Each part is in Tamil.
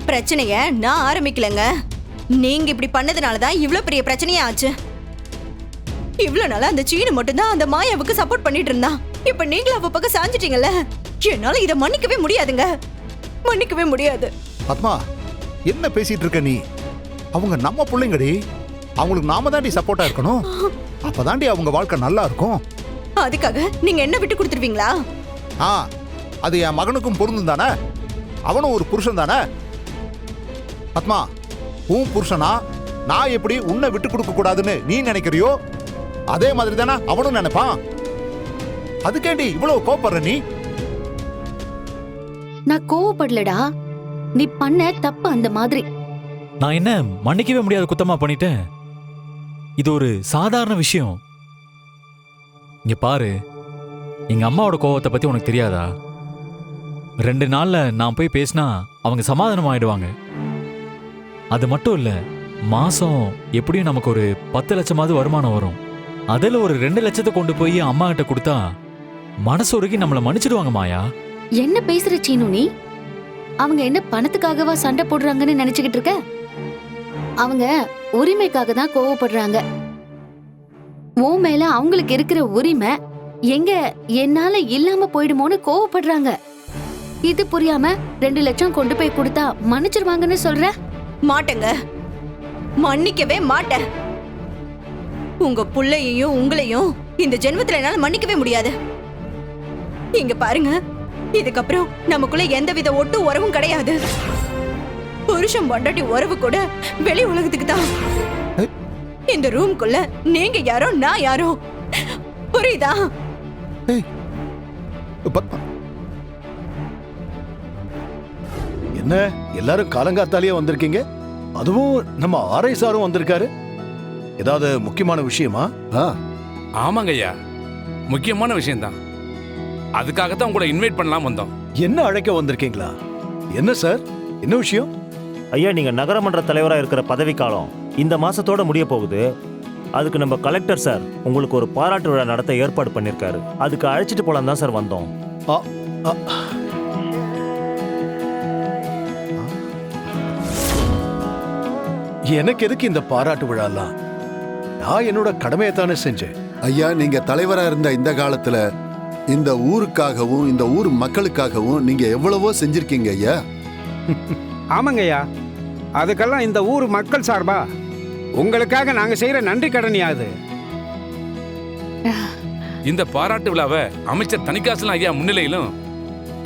பிரச்சனைய நான் ஆரம்பிக்கலங்க. நீங்க இப்படி பண்ணதுனாலதான் இவ்ளோ பெரிய பிரச்சனையே ஆச்சு. இவ்வளவு நாளா அந்த சீனு மட்டும்தான் அந்த மாயாவுக்கு சப்போர்ட் பண்ணிட்டு இருந்தான். இப்ப நீங்களும் அவ பக்கம் சாஞ்சிட்டீங்கல்ல. என்னால இதை மன்னிக்கவே முடியாதுங்க, மன்னிக்கவே முடியாது. பத்மா, என்ன பேசிட்டு இருக்க நீ? அவங்க நம்ம பிள்ளைங்கடி. அவங்களுக்கு நாம தாண்டி சப்போர்ட்டா இருக்கணும். அப்பதாண்டி அவங்க வாழ்க்கை நல்லா இருக்கும். அதுக்காக நீங்க என்ன விட்டு கொடுத்துருவீங்களா? அது என் மகனுக்கும் பொருந்தும் தானே. அவனும் ஒரு புருஷன் தானே. பத்மா, உன் புருஷனா நான் எப்படி உன்னை விட்டு கொடுக்க கூடாதுன்னு நீ நினைக்கிறியோ அதே மாதிரி தானே அவனும் நினைப்பான். அதுக்கேண்டி இவ்வளவு கோபப்படுற நீ? நான் கோவப்படலடா, நீ பண்ண தப்பு அந்த மாதிரி. நான் என்ன மன்னிக்கவே முடியாத குத்தமா பண்ணிட்டேன்? இது ஒரு சாதாரண விஷயம். இங்க பாரு, எங்க அம்மாவோட கோவத்தை பத்தி உனக்கு தெரியாதா? 2 நாள்ல நான் போய் பேசினா அவங்க சமாதானம் ஆயிடுவாங்க. அது மட்டும் இல்ல, மாசம் எப்படியும் நமக்கு ஒரு 10 லட்சமாவது வருமானம் வரும். அதுல ஒரு 2 லட்சத்தை கொண்டு போய் அம்மா கிட்ட கொடுத்தா மனசு உருகி நம்மள மன்னிச்சிடுவாங்க மாயா. என்ன பேசுற சீனு நீ? அவங்க என்ன பணத்துக்காகவா சண்டை போடுறாங்கன்னு நினைச்சுக்கிட்டு இருக்க? அவங்க உரிமைக்காக தான் கோவப்படுறாங்க. உன் மேல அவங்களுக்கு இருக்கிற உரிமை எங்க என்னால இல்லாம போயிடுமோன்னு கோவப்படுறாங்க. இது புரியாம 2 லட்சம் கொண்டு போய் கொடுத்தா மன்னிச்சிருவாங்கன்னு சொல்ற? மாட்டேங்க, மன்னிக்கவே மாட்டேன். உங்க புள்ளையையும் உங்களையும் இந்த ஜென்மத்துல என்னால மன்னிக்கவே முடியாது. இங்க பாருங்க, இதுக்கப்புறம் நமக்குள்ள எந்தவித ஒட்டு உறவும் கிடையாது. புருஷன் பொண்டாட்டி உறவு கூட வெளி உலகத்துக்கு தான். இந்த ரூம்குள்ள நீங்க யாரோ நான் யாரோ, புரியுதா? என்ன எல்லாரும் காலங்காத்தாலேயே வந்திருக்கீங்க? அதுவும் நம்ம ஆரை சாரும் வந்திருக்காரு. ஏதாவது முக்கியமான விஷயமா? ஆமாங்க ஐயா, முக்கியமான விஷயம்தான். அதுக்காகத்தான் உங்களை இன்வைட் பண்ணலாம் வந்தோம். என்ன அழைக்க வந்திருக்கீங்களா? என்ன சார், என்ன விஷயம்? ஐயா, நீங்க நகரமன்ற தலைவராக இருக்கிற பதவி காலம் இந்த மாசத்தோட முடிய போகுது. அதுக்கு நம்ம கலெக்டர் சார் உங்களுக்கு ஒரு பாராட்டு விழா நடத்த ஏற்பாடு பண்ணிருக்காரு. அதுக்கு அழைச்சிட்டு போலாம் தான் சார் வந்தோம். எனக்கு எதுக்கு இந்த பாராட்டு விழாலாம்? நான் என்னோட கடமையை தானே செஞ்சேன். ஐயா, நீங்க தலைவரா இருந்த இந்த காலத்துல இந்த ஊருக்காகவும் இந்த ஊர் மக்களுக்காகவும் நீங்க எவ்வளவோ செஞ்சிருக்கீங்க ஐயா. ஆமாங்க ஐயா, அதுக்கெல்லாம் இந்த ஊர் மக்கள் சார்பா உங்களுக்காக நாங்க செய்யற நன்றி கடனையாது. இந்த பாராட்டு விழாவை அமைச்சர் தணிகாசலம் ஐயா முன்னிலையிலும்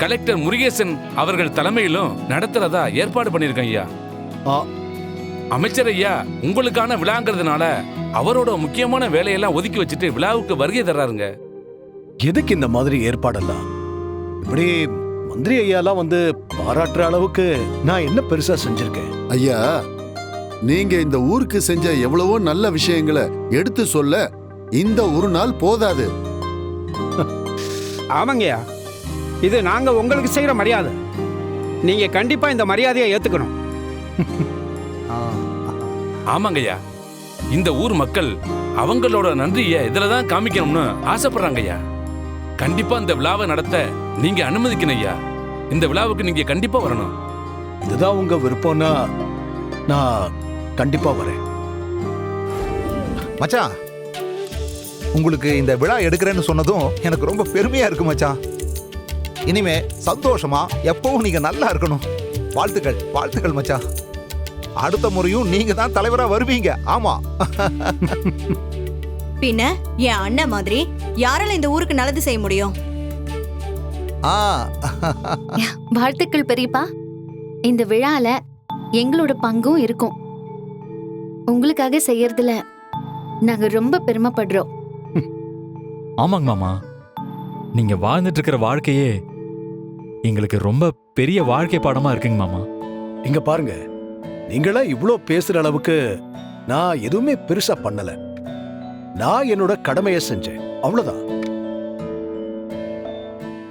கலெக்டர் முருகேசன் அவர்கள் தலைமையிலும் நடத்துறதா ஏற்பாடு பண்ணிருக்கேன் ஐயா. அமைச்சர் ஐயா உங்களுக்கான விழாங்கிறதுனால அவரோட முக்கியமான வேலையெல்லாம் ஒதுக்கி வச்சுட்டு விழாவுக்கு வருகை தர்றாருங்க. எதுக்கு இந்த மாதிரி ஏற்பாடெல்லாம்? இப்படி மந்திரி ஐயாலாம் வந்து பாராட்டுற அளவுக்கு நான் என்ன பெருசா செஞ்சிருக்கேன்? ஐயா, நீங்க இந்த ஊருக்கு செஞ்ச எவ்வளவோ நல்ல விஷயங்களை எடுத்து சொல்ல இந்த ஒரு நாள் போதாது. ஆமாங்கய்யா, இது நாங்க உங்களுக்கு செய்யற மரியாதை. நீங்க கண்டிப்பா இந்த மரியாதையை ஏத்துக்கணும். ஆமாங்கய்யா, இந்த ஊர் மக்கள் அவங்களோட நன்றியை இதுலதான் காமிக்கணும்னு ஆசைப்படுறாங்க ஐயா. கண்டிப்பா இந்த விழாவை நடத்த நீங்க அனுமதிக்கணும் ஐயா. இந்த விழாவுக்கு நீங்க கண்டிப்பா வரணும். இதுதான் உங்க விருப்பம்னா நான் கண்டிப்பா வரேன். மச்சான், உங்களுக்கு இந்த விழா எடுக்கிறேன்னு சொன்னதும் எனக்கு ரொம்ப பெருமையா இருக்கு மச்சான். இனிமே சந்தோஷமா எப்பவும் நீங்க நல்லா இருக்கணும். வாழ்த்துக்கள், வாழ்த்துக்கள் மச்சான். அடுத்த முறையும் நீங்க தான் தலைவரா வருவீங்க. ஆமா. பின்ன என் அண்ணன் மாதிரி யாரால இந்த ஊருக்கு நல்லது செய்ய முடியும்? வாழ்த்துக்கள் பெரியப்பா. இந்த விழால எங்களோட பங்கும் இருக்கும். உங்களுக்காக செய்யறதுல நாங்க ரொம்ப பெருமைப்படுறோம். ஆமாங்க மாமா, நீங்க வாழ்ந்துட்டு இருக்கிற வாழ்க்கையே எங்களுக்கு ரொம்ப பெரிய வாழ்க்கை பாடமா இருக்குங்க மாமா. இங்க பாருங்க, நீங்களா இவ்ளோ பேசுற அளவுக்கு நான் எதுவுமே பெருசா பண்ணல. நான் என்னோட கடமையை செஞ்சேன், அவ்வளவுதான்.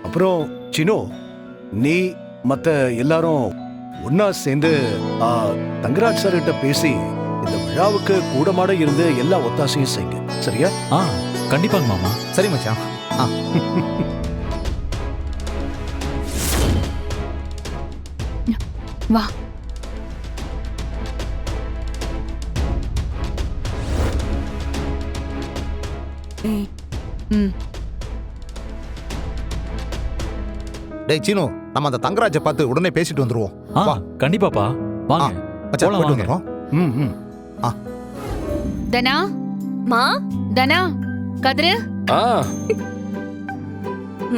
அப்புறம் சினோ, நீ மத்த எல்லாரும் ஒன்னா சேர்ந்து தங்கராஜ் சார் கிட்ட பேசி இந்த விழாவுக்கு கூடமாட இருந்து எல்லா ஒத்தாசையும் செய்யுங்க, சரியா? கண்டிப்பாங்க மாமா. சரி மச்சான். வா. ம். டேய் சீனு, நம்ம அந்த தங்கராஜை பார்த்து உடனே பேசிட்டு வந்துருவோம். ஆ வா கண்டிப்பாப்பா வாங்க மச்சான், போலாம், போயிட்டு வாங்க. வந்துடுறோம். ம் ம் தனா, மா தனா, கதிரு. ஆ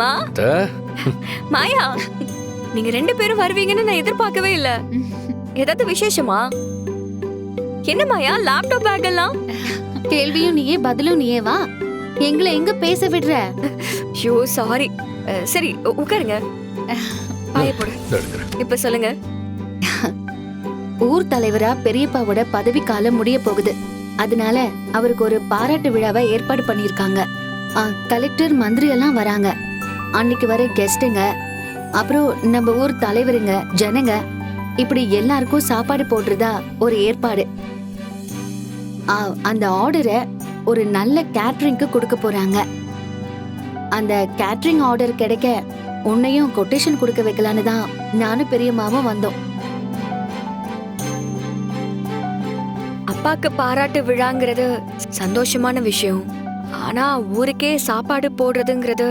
மா அத்த, மாயா, நீங்க 2 பேரும் வருவீங்கன்னு நான் எதிர்பார்க்கவே இல்ல. ஏதாவது விசேஷமா? என்ன மாயா, லேப்டாப் பேக் எல்லாம்? கேள்வியும் நீயே பதிலும் நீயே வா. எங்களை எங்க பேச விடுற? ஐயோ சாரி. சரி உட்காருங்க. பாய போடு. இதோ எடுக்கிறேன். இப்ப சொல்லுங்க. ஊர் தலைவரா பெரியப்பாவோட பதவி காலம் முடிய போகுது. அதனால அவருக்கு ஒரு பாராட்டு விழாவை ஏற்பாடு பண்ணிருக்காங்க. கலெக்டர், மந்திரி எல்லாம் வராங்க. அன்னைக்கு வர கெஸ்ட்டுங்க, அப்புறம் நம்ம ஊர் தலைவருங்க, ஜனங்க, இப்படி எல்லாருக்கும் சாப்பாடு போடுறதா ஒரு ஏற்பாடு. அந்த ஆர்டரை ஒரு நல்ல கேட்டரிங்க்கு கொடுக்க போறாங்க. அந்த கேட்டரிங் ஆர்டர் கிடைக்க உன்னையும் கொட்டேஷன் கொடுக்க வைக்கலான்னு தான் நானும் பெரியம்மாவும் வந்தோம். அப்பாக்கு பாராட்டு விழாங்கிறது சந்தோஷமான விஷயம். ஆனா ஊருக்கே சாப்பாடு போடுறதுங்கிறது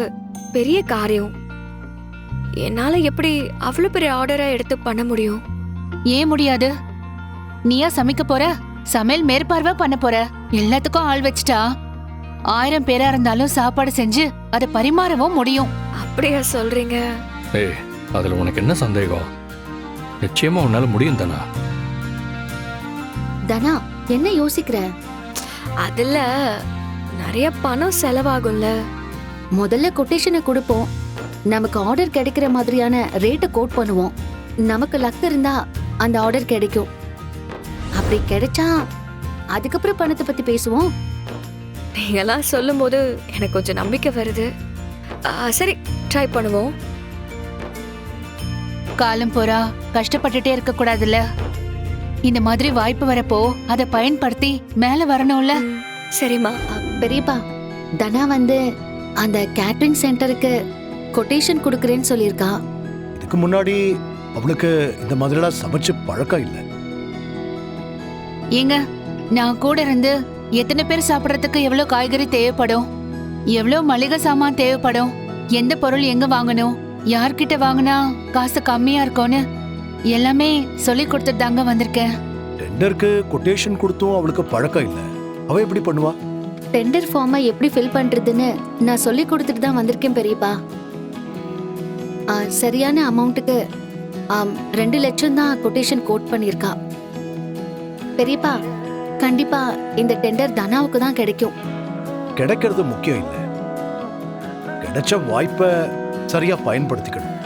பெரிய காரியம். என்னால எப்படி அவ்வளவு பெரிய ஆர்டரை எடுத்து பண்ண முடியும்? ஏன் முடியாது? நீயா சமைக்க போற? சமையல் மேற்பார்வை பண்ண போற? எல்லாத்துக்கும் ஆள் வச்சுட்டா 1000 பேரா இருந்தாலும் சாப்பாடு செஞ்சு அதை பரிமாறவும் முடியும். அப்படியா சொல்றீங்க? ஏய், அதுல உனக்கு என்ன சந்தேகம்? நிச்சயமா உன்னால முடியும் தானா? தனா, என்ன யோசிக்கிற? அதுல நிறைய பணம் செலவாகும்ல. முதல்ல கொட்டேஷனை கொடுப்போம். நமக்கு ஆர்டர் கிடைக்கிற மாதிரியான ரேட்டை கோட் பண்ணுவோம். நமக்கு லக் இருந்தா அந்த ஆர்டர் கிடைக்கும். அப்படி கிடைச்சா அதுக்கப்புறம் பணத்தை பத்தி பேசுவோம். நீங்கெல்லாம் சொல்லும் போது எனக்கு கொஞ்சம் நம்பிக்கை வருது. சரி, ட்ரை பண்ணுவோம். காலம் போறா கஷ்டப்பட்டுட்டே இருக்க கூடாதுல்ல. இந்த மாதிரி வாய்ப்பு வரப்போ அதை பயன்படுத்தி மேல வரணும்ல. சரிம்மா. பெரியப்பா, தனா வந்து அந்த கேட்டரிங் சென்டருக்கு கொட்டேஷன் கொடுக்கறேன்னு சொல்லியிருக்கா. இதுக்கு முன்னாடி அவளுக்கு இந்த மாதிரிலாம் சமைச்சு பழக்கம் இல்லை. ஏங்க, நான் கூட இருந்து எத்தனை பேர் சாப்பிடறதுக்கு எவ்வளவு காய்கறி தேவைப்படும், எவ்வளவு மளிகை சாமான் தேவைப்படும், எந்த பொருள் எங்க வாங்கணும், யார்கிட்ட வாங்கினா காசு கம்மியா இருக்கும்னு எல்லாமே சொல்லி கொடுத்துட்டு தாங்க வந்திருக்கேன். டெண்டருக்கு கொட்டேஷன் கொடுத்தும் அவளுக்கு பழக்கம் இல்லை. அவ எப்படி பண்ணுவா? டெண்டர் ஃபார்மை எப்படி ஃபில் பண்றதுன்னு நான் சொல்லி கொடுத்துட்டு தான் வந்திருக்கேன் பெரியப்பா. சரியான அமௌண்ட்டுக்கு 2 லட்சம் தான் கொட்டேஷன் கோட் பண்ணியிருக்கா. பெரியப்பா, கண்டிப்பா இந்த டெண்டர் தனாவுக்கு தான் கிடைக்கும். கிடைக்கிறது முக்கியம் இல்லை, கிடைச்ச வாய்ப்பை சரியா பயன்படுத்திக்கணும்.